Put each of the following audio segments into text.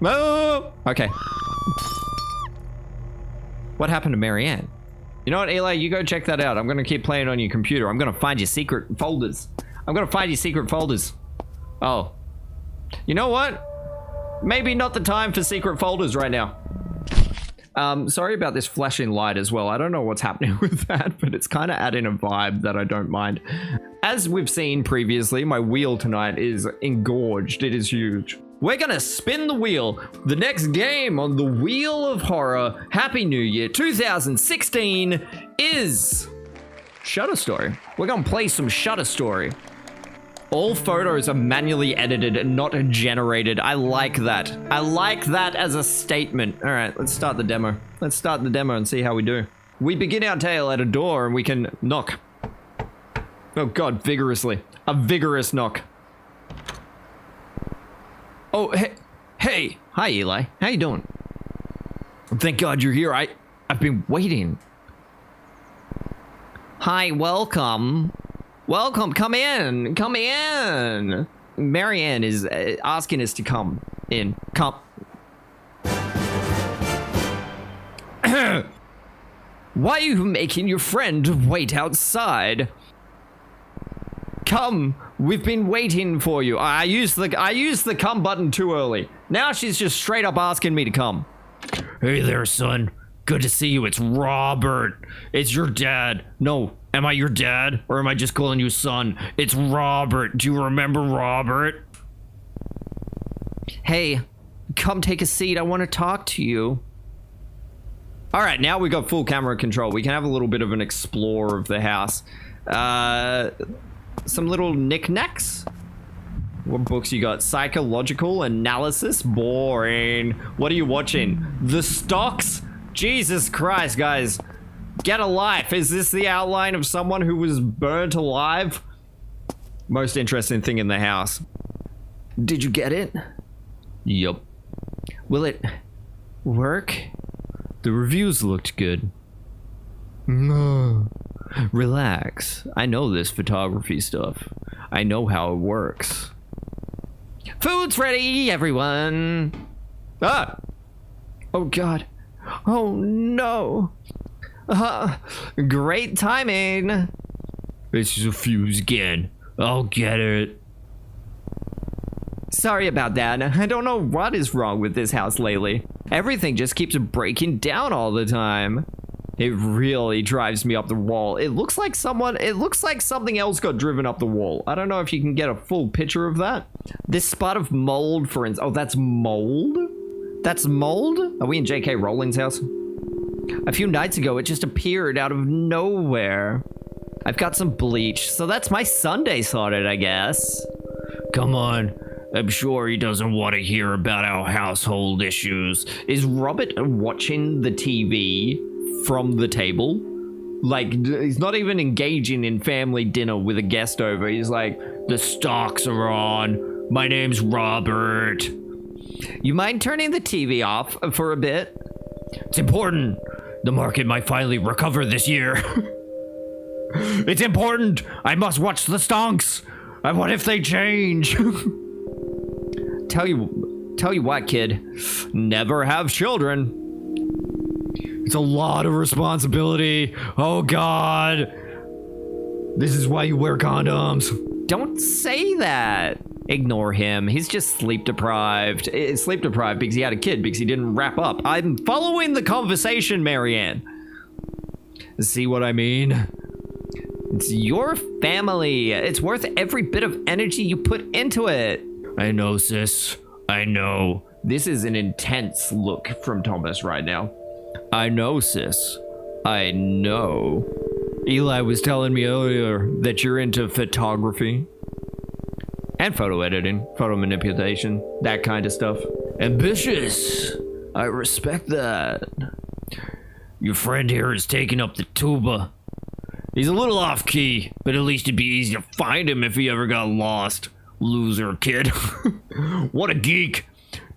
Oh, okay. What happened to Marianne? You know what, Eli? You go check that out. I'm gonna keep playing on your computer. I'm gonna find your secret folders. I'm gonna find your secret folders. Oh. You know what? Maybe not the time for secret folders right now. Sorry about this flashing light as well. I don't know what's happening with that, but it's kind of adding a vibe that I don't mind. As we've seen previously, my wheel tonight is engorged. It is huge. We're gonna spin the wheel. The next game on the Wheel of Horror Happy New Year 2016 is Shutter Story. We're gonna play some Shutter Story. All photos are manually edited and not generated. I like that. I like that as a statement. All right, let's start the demo. Let's start the demo and see how we do. We begin our tale at a door and we can knock. Oh God, vigorously. A vigorous knock. Oh, hey. Hi, Eli. How you doing? Thank God you're here. I've been waiting. Hi, welcome. Welcome, come in, come in. Marianne is asking us to come in. Come. Why are you making your friend wait outside? Come, we've been waiting for you. I used the come button too early. Now she's just straight up asking me to come. Hey there, son. Good to see you. It's Robert. It's your dad. No. Am I your dad, or am I just calling you son? It's Robert. Do you remember Robert? Hey, come take a seat. I want to talk to you. All right, now we got full camera control. We can have a little bit of an explore of the house. Some little knickknacks. What books you got? Psychological analysis? Boring. What are you watching? The Stocks? Jesus Christ, guys. Get a life. Is this the outline of someone who was burnt alive? Most interesting thing in the house. Did you get it? Yup. Will it work? The reviews looked good. No. Relax. I know this photography stuff. I know how it works. Food's ready, everyone. Ah! Oh, God. Oh, no. Great timing. This is a fuse again. I'll get it. Sorry about that. I don't know what is wrong with this house lately. Everything just keeps breaking down all the time. It really drives me up the wall. It looks like something else got driven up the wall. I don't know if you can get a full picture of that. This spot of mold, for instance. Oh, that's mold? That's mold? Are we in J.K. Rowling's house? A few nights ago, it just appeared out of nowhere. I've got some bleach, so that's my Sunday sorted, I guess. Come on. I'm sure he doesn't want to hear about our household issues. Is Robert watching the TV from the table? Like, he's not even engaging in family dinner with a guest over. He's like, the stocks are on. My name's Robert. You mind turning the TV off for a bit? It's important. The market might finally recover this year. It's important. I must watch the stonks. And what if they change? Tell you what, kid. Never have children. It's a lot of responsibility. Oh, God. This is why you wear condoms. Don't say that. Ignore him. He's just sleep deprived. Sleep deprived because he had a kid because he didn't wrap up. I'm following the conversation, Marianne. See what I mean? It's your family. It's worth every bit of energy you put into it. I know, sis. I know. This is an intense look from Thomas right now. I know, sis. I know. Eli was telling me earlier that you're into photography. And photo editing, photo manipulation, that kind of stuff. Ambitious. I respect that. Your friend here is taking up the tuba. He's a little off key, but at least it'd be easy to find him if he ever got lost. Loser kid. What a geek.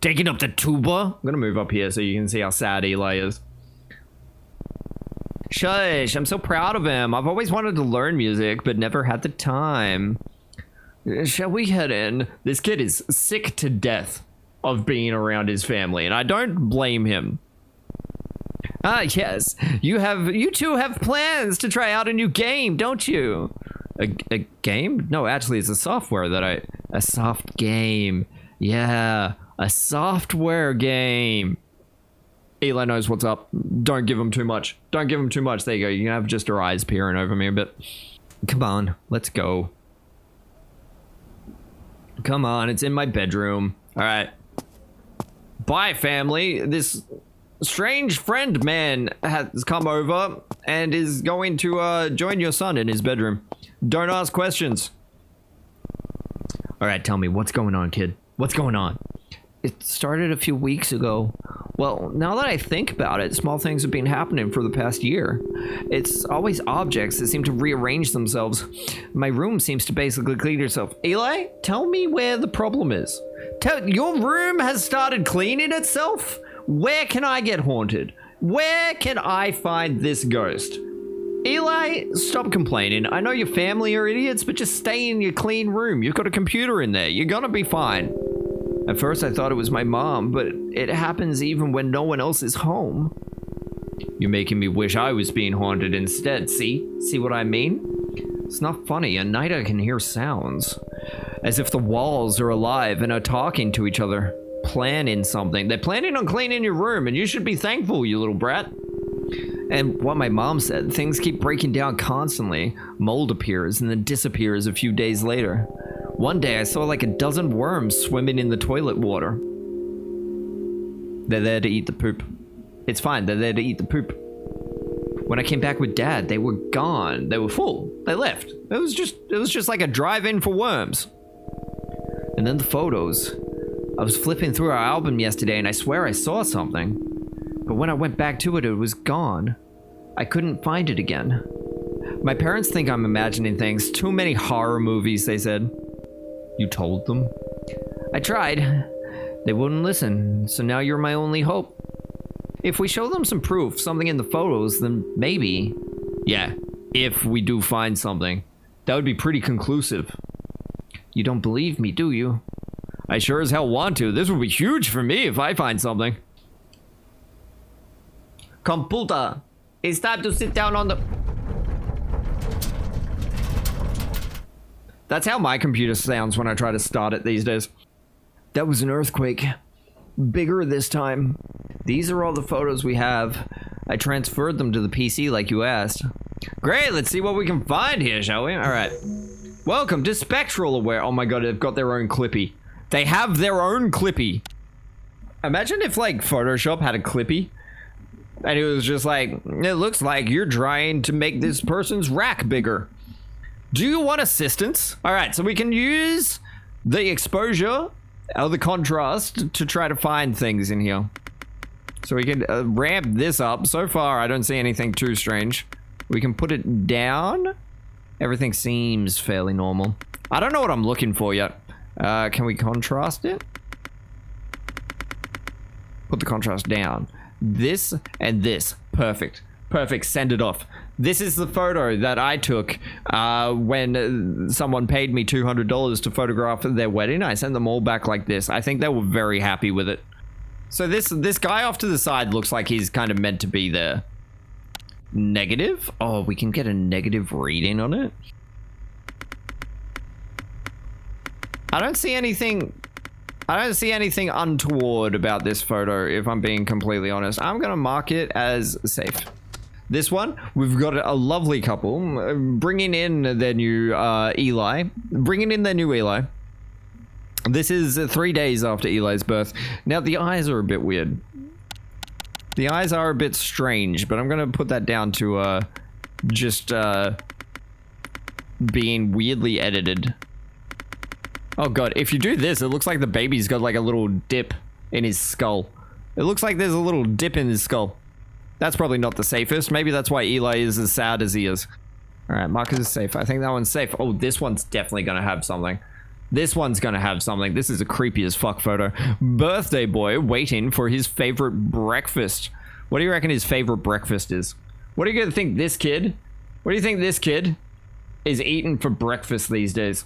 Taking up the tuba. I'm gonna move up here so you can see how sad Eli is. Shush, I'm so proud of him. I've always wanted to learn music, but never had the time. Shall we head in? This kid is sick to death. of being around his family, and I don't blame him. Ah, yes. You two have plans to try out a new game, don't you? A game? No, actually, it's a software that a soft game. Yeah, a software game. Eli knows what's up. Don't give him too much. Don't give him too much. There you go. You can have just her eyes peering over me a bit. Come on, let's go. Come on, it's in my bedroom. All right. Bye, family. This strange friend man has come over and is going to join your son in his bedroom. Don't ask questions. All right, tell me, what's going on, kid? What's going on? It started a few weeks ago. Well, now that I think about it, small things have been happening for the past year. It's always objects that seem to rearrange themselves. My room seems to basically clean itself. Eli, tell me where the problem is. Your room has started cleaning itself? Where can I get haunted? Where can I find this ghost? Eli, stop complaining. I know your family are idiots, but just stay in your clean room. You've got a computer in there. You're gonna be fine. At first I thought it was my mom, but it happens even when no one else is home. You're making me wish I was being haunted instead, see? See what I mean? It's not funny. At night I can hear sounds. As if the walls are alive and are talking to each other. Planning something. They're planning on cleaning your room, and you should be thankful, you little brat. And what my mom said, things keep breaking down constantly. Mold appears and then disappears a few days later. One day I saw like a dozen worms swimming in the toilet water. They're there to eat the poop. It's fine, they're there to eat the poop. When I came back with Dad, they were gone. They were full. They left. It was just like a drive-in for worms. And then the photos. I was flipping through our album yesterday and I swear I saw something. But when I went back to it, it was gone. I couldn't find it again. My parents think I'm imagining things. Too many horror movies, they said. You told them? I tried. They wouldn't listen, so now you're my only hope. If we show them some proof, something in the photos, then maybe. Yeah, if we do find something. That would be pretty conclusive. You don't believe me, do you? I sure as hell want to. This would be huge for me if I find something. Computer, it's time to sit down on the... That's how my computer sounds when I try to start it these days. That was an earthquake. Bigger this time. These are all the photos we have. I transferred them to the PC like you asked. Great, let's see what we can find here, shall we? Alright. Welcome to Spectral Aware. Oh my god, they've got their own Clippy. They have their own Clippy. Imagine if, like, Photoshop had a Clippy. And it was just like, it looks like you're trying to make this person's rack bigger. Do you want assistance? All right, so we can use the exposure or the contrast to try to find things in here. So we can ramp this up. So far, I don't see anything too strange. We can put it down. Everything seems fairly normal. I don't know what I'm looking for yet. Can we contrast it? Put the contrast down. This and this. Perfect. Perfect. Send it off. This is the photo that I took when someone paid me $200 to photograph their wedding. I sent them all back like this. I think they were very happy with it. So this guy off to the side looks like he's kind of meant to be there. Negative? Oh, we can get a negative reading on it. I don't see anything untoward about this photo, if I'm being completely honest. I'm gonna mark it as safe. This one, we've got a lovely couple bringing in their new Eli. This is 3 days after Eli's birth. Now, the eyes are a bit weird. The eyes are a bit strange, but I'm going to put that down to just being weirdly edited. Oh, God. If you do this, it looks like the baby's got like a little dip in his skull. It looks like there's a little dip in his skull. That's probably not the safest. Maybe that's why Eli is as sad as he is. All right, Marcus is safe. I think that one's safe. Oh, this one's definitely going to have something. This one's going to have something. This is a creepy as fuck photo. Birthday boy waiting for his favorite breakfast. What do you reckon his favorite breakfast is? What do you think this kid? What do you think this kid is eating for breakfast these days?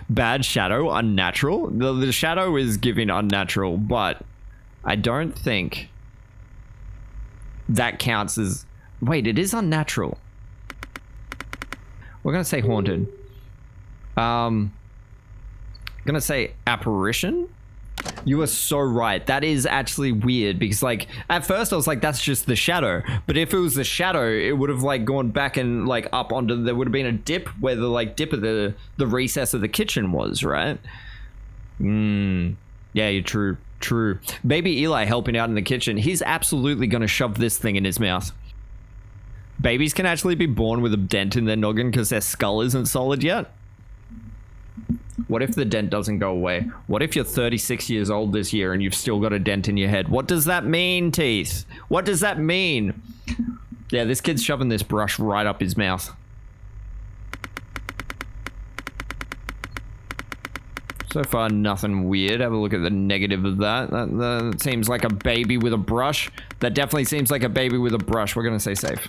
Bad shadow, unnatural. The shadow is giving unnatural, but I don't think that counts as... Wait, it is unnatural. We're gonna say haunted. Gonna say apparition. You are so right. That is actually weird because, like, at first I was like, that's just the shadow. But if it was the shadow, it would have like gone back and like up onto. There would have been a dip where the like dip of the recess of the kitchen was, right? Yeah, you're true. True. Baby Eli helping out in the kitchen. He's absolutely gonna shove this thing in his mouth. Babies can actually be born with a dent in their noggin because their skull isn't solid yet. What if the dent doesn't go away? What if you're 36 years old this year and you've still got a dent in your head? What does that mean, Teeth? What does that mean? Yeah, this kid's shoving this brush right up his mouth. So far, nothing weird. Have a look at the negative of that. That seems like a baby with a brush. That definitely seems like a baby with a brush. We're gonna say safe.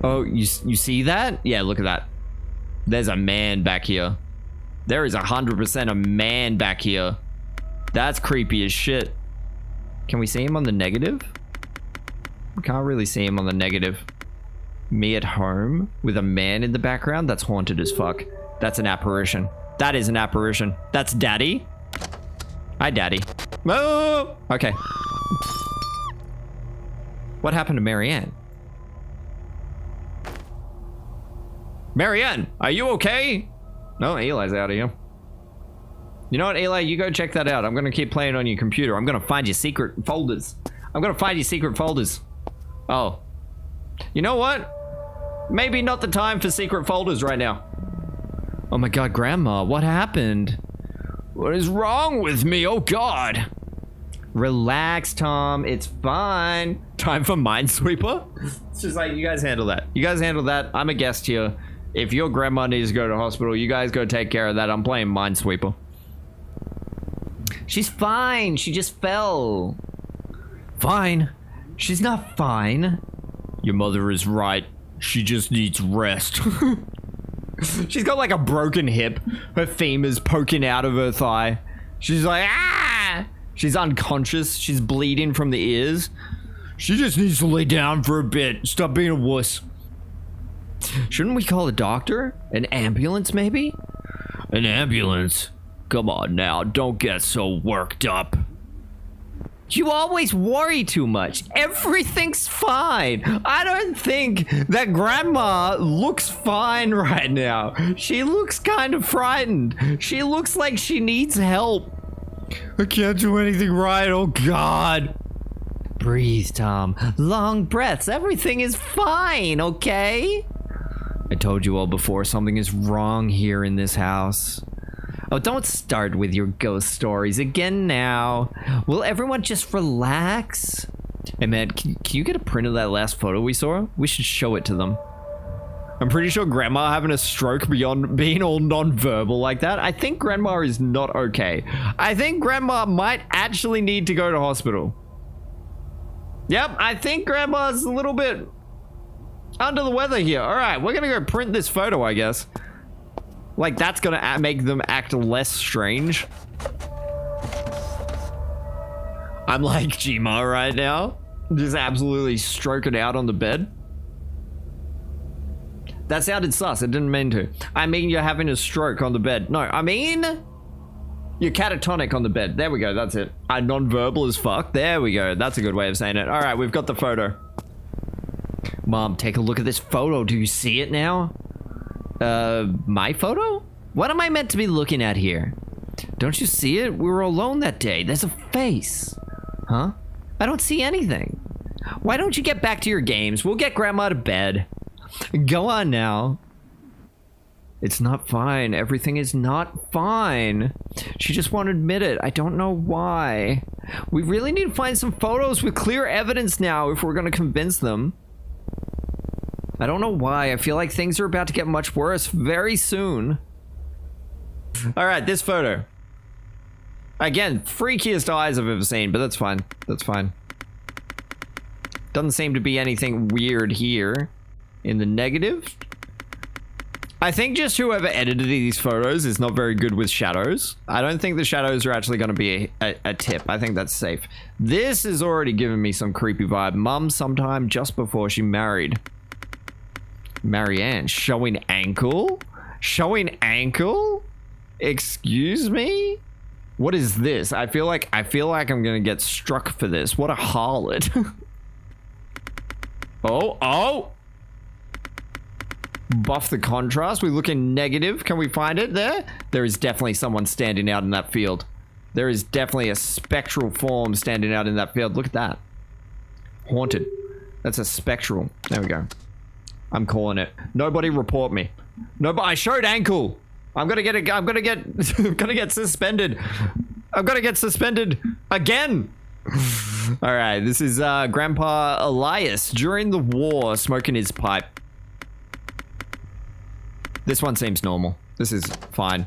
Oh, you see that? Yeah, look at that. There's a man back here. There is 100% a man back here. That's creepy as shit. Can we see him on the negative? We can't really see him on the negative. Me at home with a man in the background? That's haunted as fuck. That's an apparition. That is an apparition. That's Daddy. Hi, Daddy. Oh! Okay. What happened to Marianne? Marianne, are you okay? No, Eli's out of here. You know what, Eli? You go check that out. I'm gonna keep playing on your computer. I'm gonna find your secret folders. I'm gonna find your secret folders. Oh. You know what? Maybe not the time for secret folders right now. Oh my god, Grandma, what happened? What is wrong with me? Oh god. Relax, Tom. It's fine. Time for Minesweeper? It's just like, you guys handle that. You guys handle that. I'm a guest here. If your grandma needs to go to hospital, you guys go take care of that. I'm playing Minesweeper. She's fine. She just fell. Fine? She's not fine. Your mother is right. She just needs rest. She's got like a broken hip. Her femur's poking out of her thigh. She's like, ah! She's unconscious. She's bleeding from the ears. She just needs to lay down for a bit. Stop being a wuss. Shouldn't we call a doctor? An ambulance, maybe? An ambulance? Come on now, don't get so worked up. You always worry too much. Everything's fine. I don't think that Grandma looks fine right now. She looks kind of frightened. She looks like she needs help. I can't do anything right, oh God. Breathe, Tom. Long breaths. Everything is fine, okay? I told you all before, something is wrong here in this house. Oh, don't start with your ghost stories again now. Will everyone just relax? Hey man, can you get a print of that last photo we saw? We should show it to them. I'm pretty sure Grandma having a stroke beyond being all non-verbal like that. I think Grandma is not okay. I think Grandma might actually need to go to hospital. Yep, I think Grandma's a little bit under the weather here. All right, we're gonna go print this photo, I guess. Like, that's gonna make them act less strange. I'm like Gma right now. Just absolutely stroking out on the bed. That sounded sus. I didn't mean to. I mean, you're having a stroke on the bed. No, I mean, you're catatonic on the bed. There we go. That's it. I'm non-verbal as fuck. There we go. That's a good way of saying it. All right, we've got the photo. Mom, take a look at this photo. Do you see it now? My photo? What am I meant to be looking at here? Don't you see it? We were alone that day. There's a face. Huh? I don't see anything. Why don't you get back to your games? We'll get Grandma to bed. Go on now. It's not fine. Everything is not fine. She just won't admit it. I don't know why. We really need to find some photos with clear evidence now if we're going to convince them. I don't know why. I feel like things are about to get much worse very soon. All right, this photo. Again, freakiest eyes I've ever seen, but that's fine. That's fine. Doesn't seem to be anything weird here. In the negative. I think just whoever edited these photos is not very good with shadows. I don't think the shadows are actually going to be a tip. I think that's safe. This is already giving me some creepy vibe. Mum sometime just before she married. Marianne showing ankle? Showing ankle? Excuse me? What is this? I feel like I'm going to get struck for this. What a harlot. Oh. Buff the contrast. We looking negative. Can we find it there? There is definitely someone standing out in that field. There is definitely a spectral form standing out in that field. Look at that. Haunted. That's a spectral. There we go. I'm calling it. Nobody report me. Nobody. I showed ankle. I'm gonna get suspended. I'm gonna get suspended again. All right. This is Grandpa Elias during the war smoking his pipe. This one seems normal. This is fine.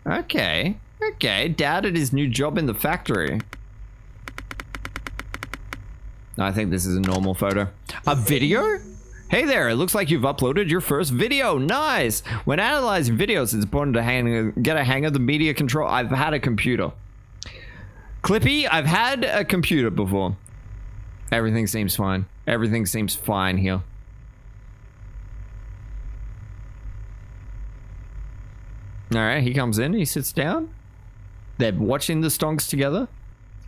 Okay. Dad at his new job in the factory. I think this is a normal photo. A video? Hey there, it looks like you've uploaded your first video. Nice. When analyzing videos, it's important to get a hang of the media control. I've had a computer. Clippy, I've had a computer before. Everything seems fine. Everything seems fine here. All right, he comes in, he sits down. They're watching the stonks together.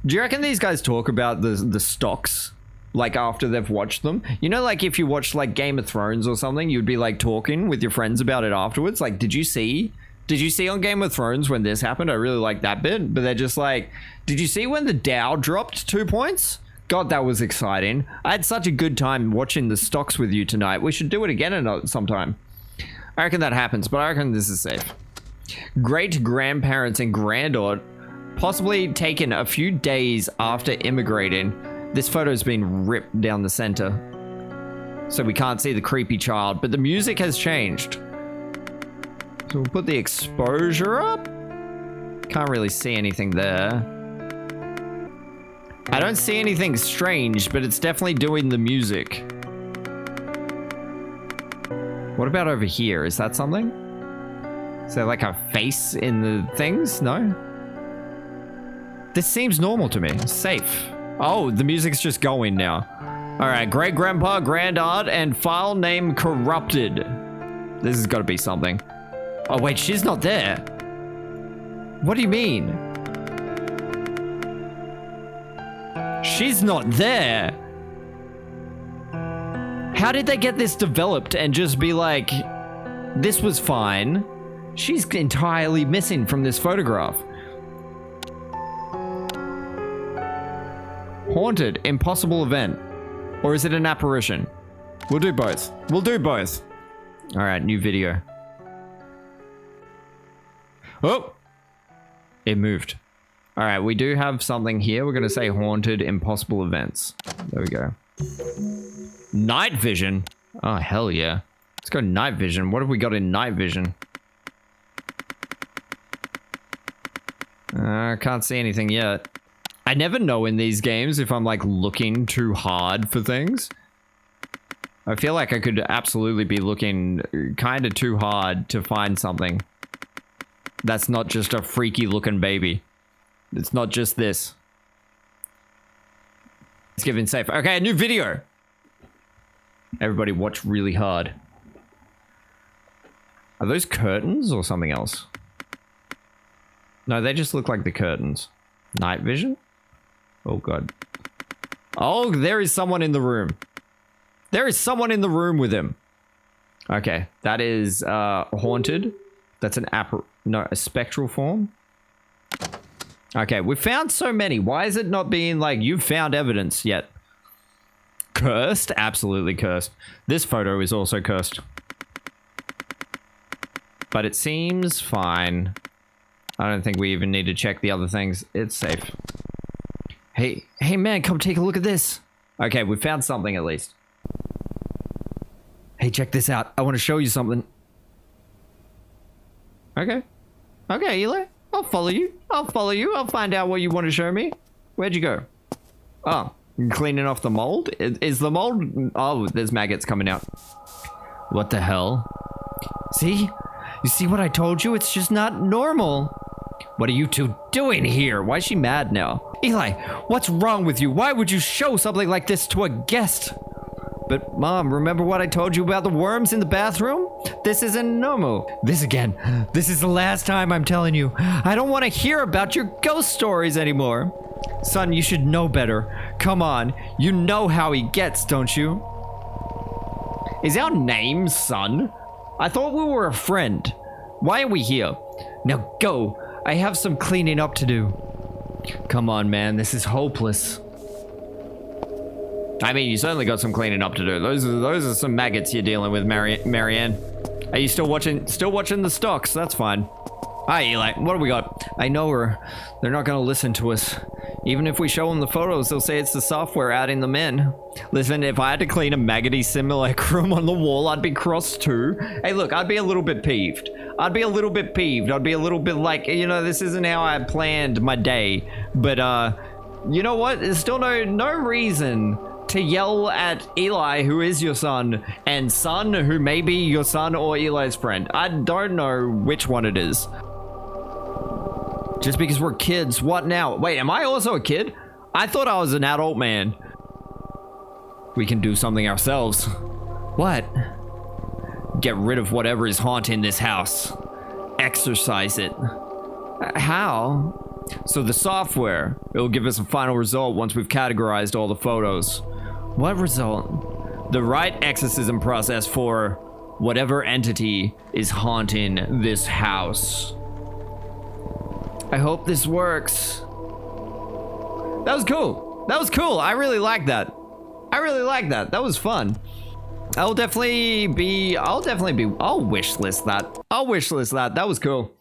Do you reckon these guys talk about the stocks? Like after they've watched them? You know, like if you watch like Game of Thrones or something, you'd be like talking with your friends about it afterwards. Like, did you see on Game of Thrones when this happened? I really like that bit. But they're just like, did you see when the Dow dropped 2 points? God, that was exciting. I had such a good time watching the stocks with you tonight. We should do it again sometime. I reckon that happens, but I reckon this is safe. Great grandparents and granddaughter, possibly taken a few days after immigrating. This photo's been ripped down the center, so we can't see the creepy child, but the music has changed. So we'll put the exposure up. Can't really see anything there. I don't see anything strange, but it's definitely doing the music. What about over here? Is that something? Is there like a face in the things? No? This seems normal to me. Safe. Oh, the music's just going now. All right, great grandpa, grandaunt, and file name corrupted. This has got to be something. Oh, wait, she's not there. What do you mean? She's not there. How did they get this developed and just be like, this was fine? She's entirely missing from this photograph. Haunted, impossible event. Or is it an apparition? We'll do both. We'll do both. All right, new video. Oh, it moved. All right, we do have something here. We're going to say haunted, impossible events. There we go. Night vision. Oh, hell yeah. Let's go night vision. What have we got in night vision? I can't see anything yet. I never know in these games if I'm like looking too hard for things. I feel like I could absolutely be looking kind of too hard to find something. That's not just a freaky looking baby. It's not just this. It's giving safe. Okay, a new video. Everybody watch really hard. Are those curtains or something else? No, they just look like the curtains. Night vision? Oh, God. Oh, there is someone in the room. There is someone in the room with him. Okay, that is haunted. That's an a spectral form. Okay, we found so many. Why is it not being like, you've found evidence yet? Cursed? Absolutely cursed. This photo is also cursed. But it seems fine. I don't think we even need to check the other things. It's safe. Hey man, come take a look at this. Okay, we found something at least. Hey, check this out. I want to show you something. Okay. Okay, Eli. I'll follow you. I'll follow you. I'll find out what you want to show me. Where'd you go? Oh, you're cleaning off the mold? Is the mold... Oh, there's maggots coming out. What the hell? See? You see what I told you? It's just not normal. What are you two doing here? Why is she mad now? Eli, what's wrong with you? Why would you show something like this to a guest? But Mom, remember what I told you about the worms in the bathroom? This isn't normal. This again. This is the last time I'm telling you. I don't want to hear about your ghost stories anymore. Son, you should know better. Come on. You know how he gets, don't you? Is our name Son? I thought we were a friend. Why are we here? Now go. I have some cleaning up to do. Come on, man. This is hopeless. I mean, you certainly got some cleaning up to do. Those are some maggots you're dealing with, Marianne. Are you still watching the stocks? That's fine. Hi, Eli. What do we got? I know her. They're not going to listen to us. Even if we show them the photos, they'll say it's the software adding them in. Listen, if I had to clean a maggoty simulacrum on the wall, I'd be cross too. Hey, look, I'd be a little bit peeved. I'd be a little bit like, you know, this isn't how I planned my day. But, you know what? There's still no reason to yell at Eli, who is your son, and Son, who may be your son or Eli's friend. I don't know which one it is. Just because we're kids, what now? Wait, am I also a kid? I thought I was an adult man. We can do something ourselves. What? Get rid of whatever is haunting this house. Exorcise it. How? So the software, it'll give us a final result once we've categorized all the photos. What result? The right exorcism process for whatever entity is haunting this house. I hope this works. That was cool. That was cool. I really like that. That was fun. I'll wish list that. That was cool.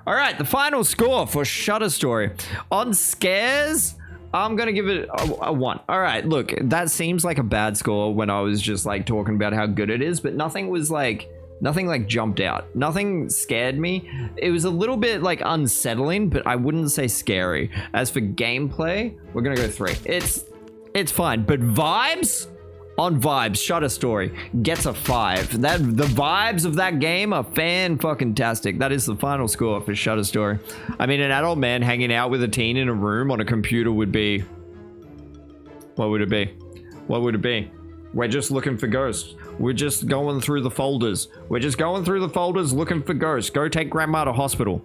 All right, the final score for Shutter Story. On scares, I'm gonna give it a 1. All right, look, that seems like a bad score when I was just like talking about how good it is, but nothing jumped out. Nothing scared me. It was a little bit like unsettling, but I wouldn't say scary. As for gameplay, we're gonna go 3. It's fine, but vibes? On vibes, Shutter Story gets a 5. The vibes of that game are fan-fucking-tastic. That is the final score for Shutter Story. I mean, an adult man hanging out with a teen in a room on a computer would be... What would it be? What would it be? We're just looking for ghosts. We're just going through the folders. We're just going through the folders looking for ghosts. Go take grandma to hospital.